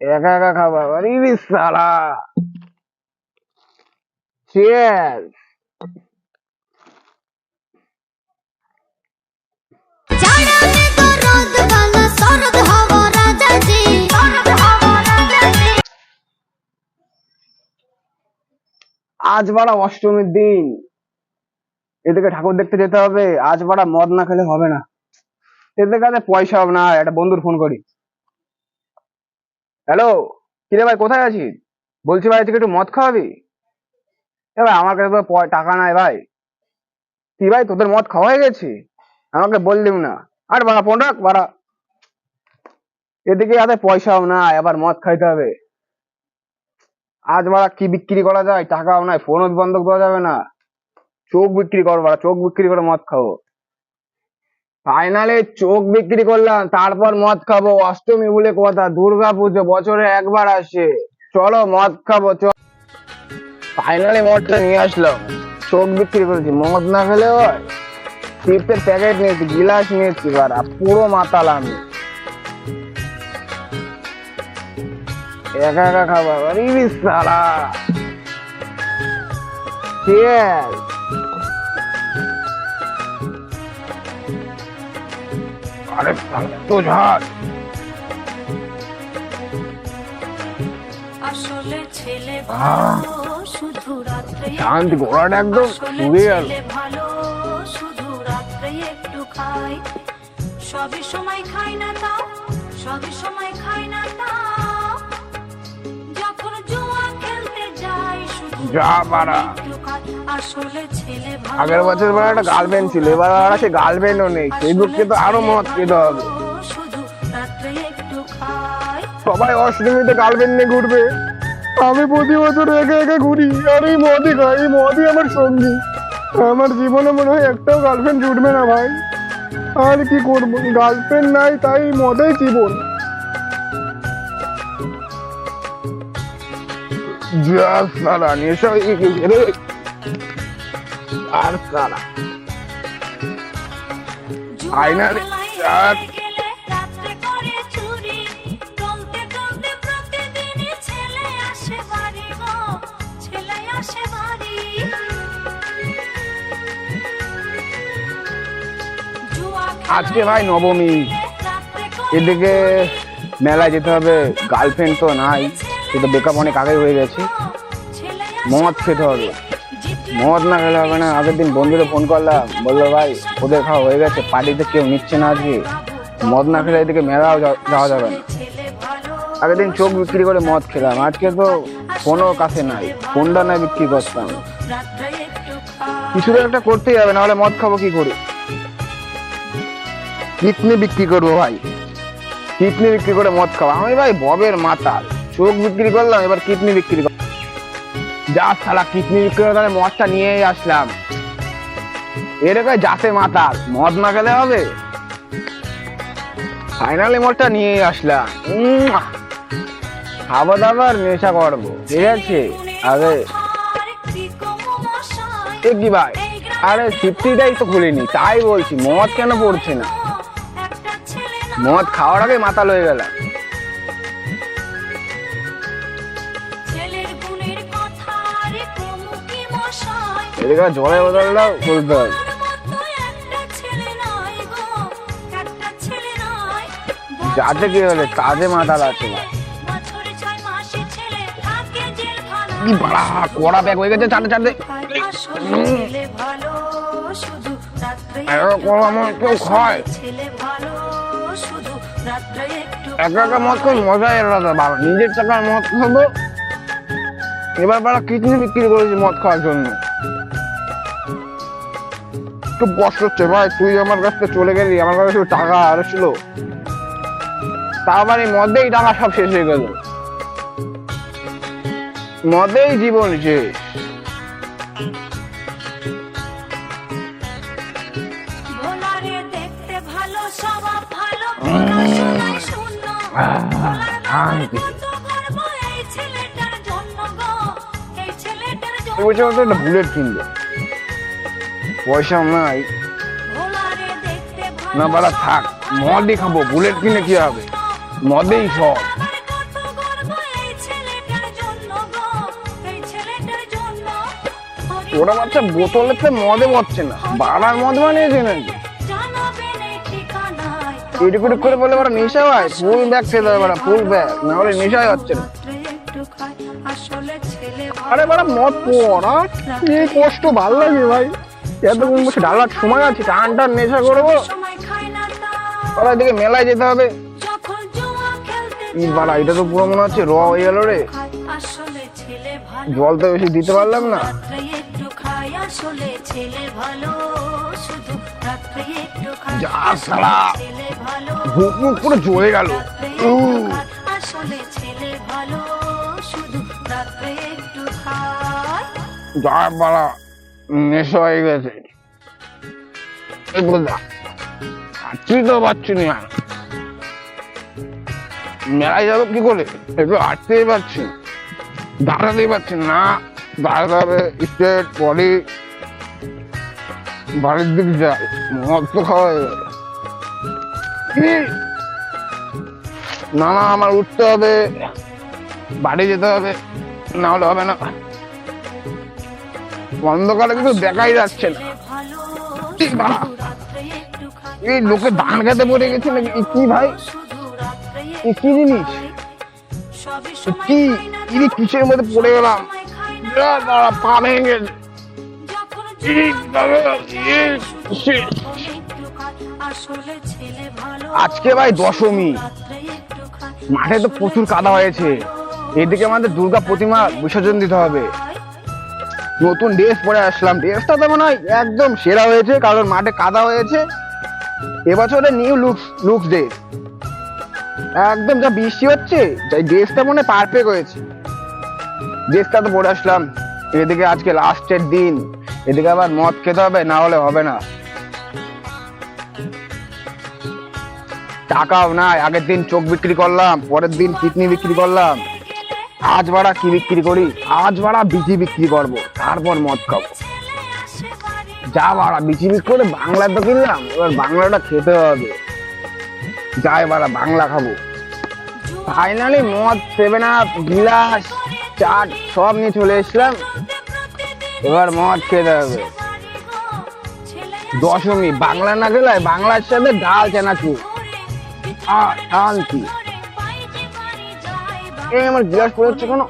একা একা খাবা আরে সালা। চিয়ার্স। আজ বাড়া অষ্টমীর দিন, এদিকে ঠাকুর দেখতে যেতে হবে। আজ বাড়া মদ না খেলে হবে না। এদের কাছে পয়সা হবে না, একটা বন্ধুর ফোন করি। হ্যালো, কিরে ভাই কোথায় আছিস? বলছি ভাই তুই একটু মদ খাওয়াবি। এ ভাই আমার কাছে তো টাকা নাই ভাই। কি ভাই তোদের মদ খাওয়া হয়ে গেছে? আমাকে বললিম না। আর বাড়া ফোন রাখ বাড়া। এদিকে হাতে পয়সাও না, আবার মদ খাইতে হবে। আজ বাড়া কি বিক্রি করা যায়, টাকাও নাই, ফোনও বন্ধক দেওয়া যাবে না। চোখ বিক্রি করবো বাড়া, চোখ বিক্রি করে মদ খাবো। ফাইনালে চোখ বিক্রি করলাম, তারপর মদ খাবো। অষ্টমী বলে কথা, দুর্গা পুজো বছরে একবার আসে। চলো মদ খাবো চল। ফাইনালি মদটা নিয়ে আসলাম, চোখ বিক্রি করেছি। মদ না খেলে হয়? চিপসের প্যাকেট নিয়েছি, গিলাস নিয়েছি, বাড়া পুরো মাতাল আমি। একা একা খাবো আরে সালা। চিয়ার্স। আরে তো ঝাড় আসলে ছেলে ভালো শুধু রাত্রে, শান্তি ঘোড়াটা একদম শুয়ে গেল। ভালো শুধু রাত্রে একটু খাই, সবই সময় খাই না তাও, সবই সময় খাই না তাও, যখন জুয়া খেলতে যাই শুধু যা বাড়া। আসলে ছেলে ভালো। আগের বছর বেলা একটা গার্লফ্রেন্ড ছিল, এবার আর সে গার্লফ্রেন্ডও নেই। সেই দুঃখে তো আরো মদ খেতে হবে। শুধু রাত্রে একটু খাই। সবাই অষ্টমীতে গার্লফ্রেন্ড নিয়ে ঘুরবে, আমি প্রতি বছর একা একা ঘুরি আর এই মদই খাই। এই মদই আমার সঙ্গী। আমার জীবনে মনে হয় একটাও গার্লফ্রেন্ড জুটবে না ভাই। আর কি করবো, গার্লফ্রেন্ড নাই, তাই মদেই জীবন। যা সালা নেশা হয়ে গেছে রে। আর সালা ফাইনালি আজকে ভাই নবমী, এদিকে মেলায় যেতে হবে। গার্লফ্রেন্ড তো নাই, সেটা বেকআপ অনেক আগে হয়ে গেছে। মদ খেতে হবে, মদ না খেলে হবে না। আগের দিন বন্ধুদের ফোন করলাম, বললো ভাই ওদের খাওয়া হয়ে গেছে, পার্টিতে কেউ নিচ্ছে না আজকে। মদ না খেলে এদিকে মেলাও যাওয়া যাবে না। আগের দিন চোখ বিক্রি করে মদ খেলাম, আজকে তো ফোনও কাছে নাই, ফোনটা না বিক্রি করতাম। কিছু তো একটা করতেই হবে, নাহলে মদ খাবো কি করে? কিডনি বিক্রি করবো ভাই, কিডনি বিক্রি করে মদ খাবো আমি ভাই। ববের মাতাল, চোখ বিক্রি করলাম, এবার কিডনি বিক্রি কর। যা শালা কিডনি বিক্রি করে তাহলে মদটা নিয়েই আসলাম। এরকম যাতে মাতাল, মদ না খেলে হবে। ফাইনালি মদটা নিয়েই আসলাম। খাবো দাবার নেশা করবো, ঠিক আছে? আগে কি ভাই, আরে সিটটিটাই তো খুলিনি, তাই বলছি মদ কেন পড়ছে না। মদ খাওয়ার আগে মাতাল হয়ে গেল। এদিকে জলের বোতলটাও খুলতে হবে। যাতে কি হলে কাজে মাতাল আছে। কি বাড়া কড়া ব্যাগ হয়ে গেছে, চাটে চাটে। কেউ খায় একা একা মদ খাই, মজাই আলাদা বাবা। নিজের টাকার মদ খাবো, এবার বাড়া কিডনি বিক্রি করেছি মদ খাওয়ার জন্য। খুব কষ্ট হচ্ছে ভাই, তুই আমার কাছ থেকে চলে গেলি, আমার কাছে শুধু টাকা আর ছিল, তা আবার এই মদেই টাকা সব শেষ হয়ে গেল। মদেই জীবন শেষ। বুলেট কিনবে, পয়সা নাই না বাড়া, থাক মদই খাবো। বুলেট কিনে কি হবে, মদেই সব। ওরা বাচ্চা বোতলেতে মদে বসছে না, বাড়ার মদ বানিয়েছে নাকি? জানাবেন এই ঠিকানায় এটুকুটুক করে বলে ওরা নেশা হয়, ফুল ব্যাগ খেতে হবে, ওরা ফুল ব্যাগ না হলে নেশাই হচ্ছে না। একটু খাই আসলে ছেলে আরে বাড়া মদ পড়া কি কষ্ট, ভালো লাগে ভাই। এতক্ষণ বসে ডালার সময় আছে, টান টান নেশা করবো। সময় খাই না তা ওরা দিকে মেলায় যেতে হবে। যখন জুয়া খেলতে বাড়া এটা তো পুরো মনে হচ্ছে র হয়ে গেল রে। খাই আসলে ছেলে ভালো জল তো বেশি দিতে পারলাম না। রাত্রে একটু খাই আসলে ছেলে ভালো শুধু রাত্রে একটু খাই যা শালা, ছেলে ভালো বুক মুখ পুরো জ্বলে গেল। রাত্রে একটু খাই আসলে ছেলে ভালো শুধু রাত্রে একটু খাই যা বাড়া নেশা হয়ে গেছে। হাঁটতেই তো পারছি না, মেলায় যাবো কি করে? একটু হাঁটতেই পারছি, দাঁড়াতেই পারছি না। দাঁড়াতে হবে স্ট্রেট বডি, বাড়ির দিকে যাই। মদ তো খাওয়া হয়ে গেল। না না, আমার উঠতে হবে, বাড়ি যেতে হবে, না হলে হবে না। অন্ধকারে কিন্তু দেখাই যাচ্ছে না। ভালো এই বাড়া, রাত্রে একটু খাই এই লোকে ধান খেতে পড়ে গেছে নাকি? এ কি ভাই, শুধু রাত্রে এ কি জিনিস? সবই এ সময় কি খাই না ইনি কিসের মধ্যে পড়ে গেলাম? সময় খাই না দাঁড়া, পা ভেঙে গেছে। যখন এই বাবা, এ shit। একটু খাই আসলে ছেলে ভালো আজকে ভাই দশমী, রাত্রে একটু খাই মাঠে তো প্রচুর কাদা হয়েছে। এদিকে আমাদের দুর্গা প্রতিমা বিসর্জন দিতে হবে। নতুন ড্রেস পরে আসলাম, ড্রেসটা তো মনে হয় একদম সেরা হয়েছে, কারণ মাঠে কাদা হয়েছে। এবছরে নিউ লুকস ডে, একদম যা বৃষ্টি হচ্ছে, তাই ড্রেসটা মনে হয় পারফেক্ট হয়েছে। ড্রেসটা তো পরে আসলাম। এদিকে আজকে লাস্টের দিন, এদিকে আবার মদ খেতে হবে, না হলে হবে না। টাকাও নাই, আগের দিন চোখ বিক্রি করলাম, পরের দিন কিডনি বিক্রি করলাম। আজ বাড়া কি বিক্রি করি? আজ বাড়া বিচি বিক্রি করবো, তারপর মদ খাবো। যা বাড়া বিচি বিক্রি করে বাংলা তো কিনলাম, এবার বাংলাটা খেতে হবে। যাই বাড়া বাংলা খাবো। ফাইনালি মদ, 7 আপ, গিলাস, চাট সব নিয়ে চলে এসলাম। এবার মদ খেতে হবে। দশমী, বাংলা না খেলে বাংলার সাথে ডাল চানাচুর শান্তি। এই আমার গিলাস পড়ে হচ্ছে কেন?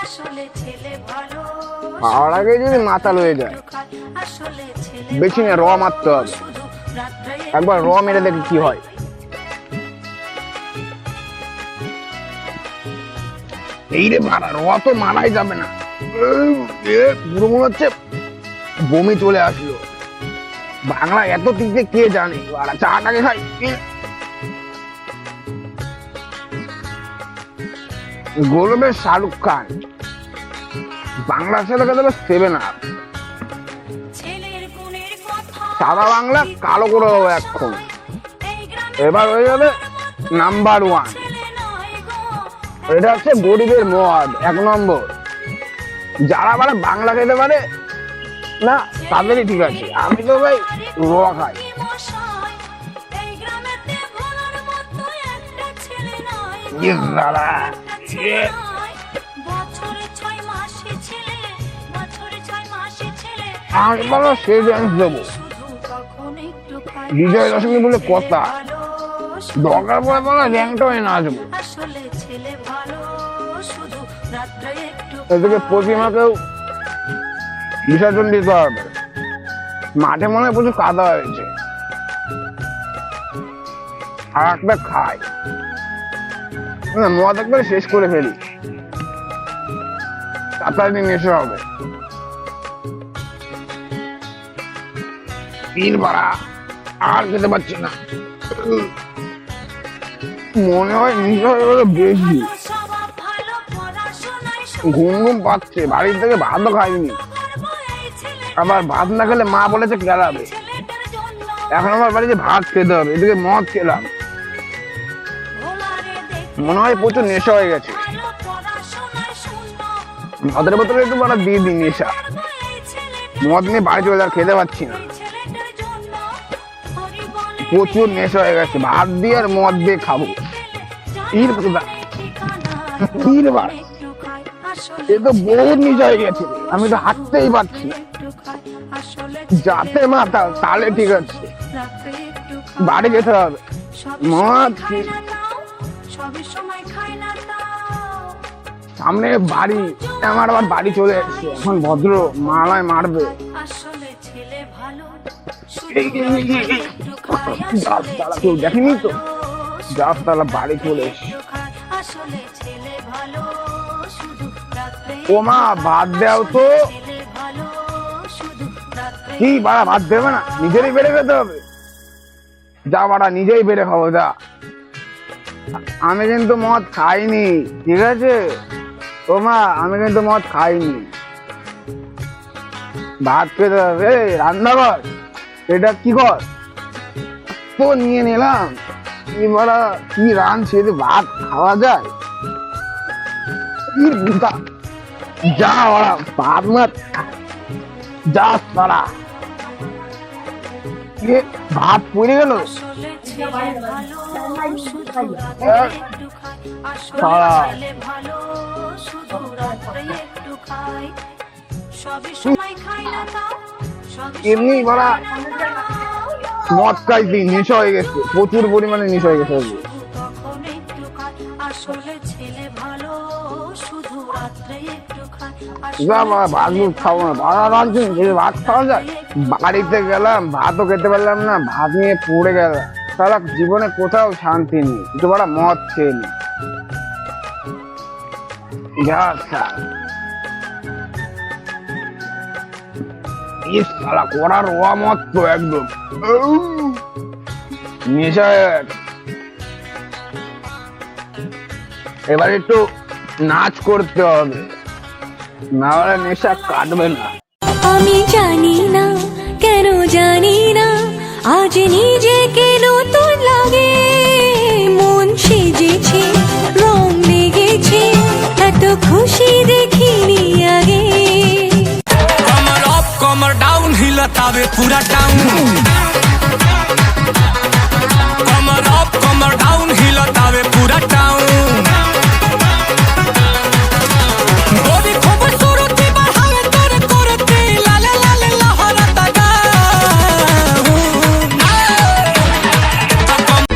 আসলে ছেলে ভালো খাওয়ার আগে যদি মাথা লয়ে যায়, আসলে ছেলে বেশি না র মারতে হবে। শুধু রাত্রে একবার র মেরে দেখি কি হয়। এই রে মারা, র তো মারাই যাবে না। পুরো মনে হচ্ছে বমি চলে আসলো। বাংলা এত টিকতে কে জানে? চাটাকে খাই। গলবে শাহরুখ খান, বাংলার সাথে খেতে হবে 7 আপ। ছেলের গুণের কথা সাদা বাংলা কালো করে দেবো এখন। এই গ্রামে এবার হয়ে যাবে নাম্বার 1। ছেলে নয় গো এটা হচ্ছে গরিবের মদ 1 নম্বর। যারা মানে বাংলা খেতে পারে না তাদেরই ঠিক আছে, আমি তো ভাই র খাই। কি মশাই এই গ্রামেতে ভোলার মতো একটা ছেলে নয় গো। ইস দাদা, একটা ছেলে নয়। বছরে 6 মাসে ছেলে, বছরে 6 মাসে ছেলে আমি বলো সেই ডান্স দেবো। শুধু কখন একটু খাই বিজয় দশমী বলে কথা, ভালো দরকার পড়ে বলো র্যাংটা হয়ে নাচবো। আসলে ছেলে ভালো শুধু রাত্রে একটু এদিকে প্রতিমাকেও বিসর্জন দিতে হবে। মাঠে মনে হয় প্রচুর কাদা হয়েছে। আর একটা খাই, মদ একবার শেষ করে ফেলি, তাড়াতাড়ি নেশা হবে। তিন বাড়া আর খেতে পারছি না, মনে হয় নেশা হয়ে গেলে বেশি। স্বভাব ভালো পড়াশোনায় ঘুম ঘুম পাচ্ছে, বাড়ির থেকে ভাতও খাইনি। আবার ভাত না খেলে মা বলেছে গেলাবে। ছেলেটার জন্য এখন আমার বাড়িতে ভাত খেতে হবে, এদিকে মদ খেলাম। ভোলারে দেখতে মনে হয় প্রচুর নেশা হয়ে গেছে। ভালো পড়াশোনায় শূন্য মদের বোতলে একটু বড় দিয়ে দিই নেশা। এই ছেলেটা মদ নিয়ে বাড়ি চলে যাওয়ার খেতে পাচ্ছি না, এই ছেলেটার জন্য হরি বলে প্রচুর নেশা হয়ে গেছে। ভাত দিয়ে আর মদ দিয়ে খাবো। ইর বাবা, ইর বাবা। একটু খাই এ তো বহুত নিচে হয়ে গেছে, আমি তো হাঁটতেই পারছি না। যাতে মাথা তাহলে ঠিক আছে, বাড়ি যেতে হবে। মদ সামনে বাড়ি, আমার আবার বাড়ি চলে এসছে, এখন ভদ্র মালায় মারবে। কেউ দেখেনি তো, গাছতলা বাড়ি চলে এসছে। ও মা ভাত দেও তো। কি বাড়া ভাত দেবে না, নিজেরই বেড়ে খেতে হবে। যা বাড়া নিজেই বেড়ে খাবো যা। আমি কিন্তু মদ খাইনি, ঠিক আছে? ও মা আমি কিন্তু মদ খাইনি, ভাত খেতে হবে। রান্না কর, এটা কি কর তো নিয়ে নিলাম। এবার কি রাঁধছে, ভাত খাওয়া যায়? যা ওরা ভাত মাত যা তারা, ভাত পড়ে গেল। এমনি বলা মদ খাইছি, নেশা হয়ে গেছে, প্রচুর পরিমাণে নেশা হয়ে গেছে। ভাত খাবো না, ভাত খাওয়া যায়? বাড়িতে গেলাম, ভাতও খেতে পারলাম না, ভাত নিয়ে পড়ে গেলাম। সারা জীবনে কোথাও শান্তি নেই, একটু বড় মদ খেয়ে নি। করার রোয়া মদ তো একদম নেশা। এবার একটু নাচ করতে হবে, না হলে নেশা কাটবে না। আমি জানি না কেন জানি না, আজ নিজেকে নতুন লাগে। মন সেজেছে, রং লেগেছে, এত খুশি দেখিনি আগে। कमर अप कमर डाउन हिलतावे पूरा टाउन। कमर अप कमर डाउन हिलतावे पूरा टाउन। बड़ी खूबसूरती बढ़ावे तोरे करते लाले लाले लहरता गाऊं।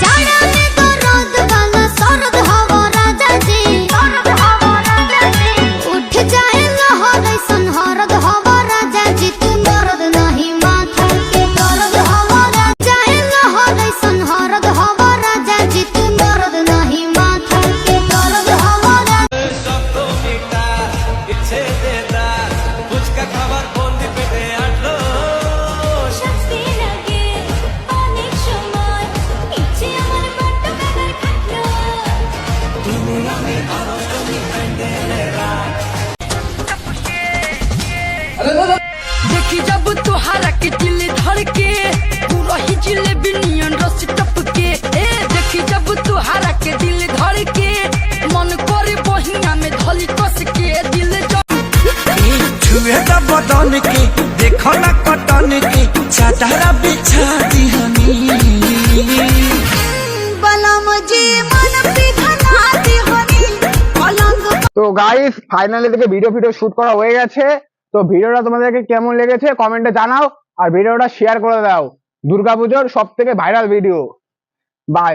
জানালে তো রোদ বালা সরদ হওয়া রাজা জি, উঠ যায় লহর সনহরদ হওয়া রাজা জি। তুই মরদ নাহি মাথা কে দরদ হওয়া রাজা, লহর সনহরদ হওয়া রাজা জি। তুই মরদ নাহি মাথা কে দরদ হওয়া রাজা। ইচ্ছে দেতা ফুচকা খাবার বন্দি পেটে আটলো। শাস্তি লাগে অনেক সময়, ইচ্ছে আমার বড্ড বেদর খাটলো। देखी जब तुहारा के दिल धड़के, पूरा ही जिलेबी नियन रस टपके। ए देखी जब तुहारा के दिल धड़के, मन करे बहिया में धली कस के दिल छुए दा बदन के देखो ना कटन के चादरा बिछा दिहनी। बलम जी मन पिघला दिहनी पलंग। তো গাইস ফাইনালি থেকে ভিডিও শুট করা হয়ে গেছে। তো ভিডিওটা তোমাদেরকে কেমন লেগেছে কমেন্টে জানাও, আর ভিডিওটা শেয়ার করে দাও। দুর্গাপুজোর সব থেকে ভাইরাল ভিডিও। বাই।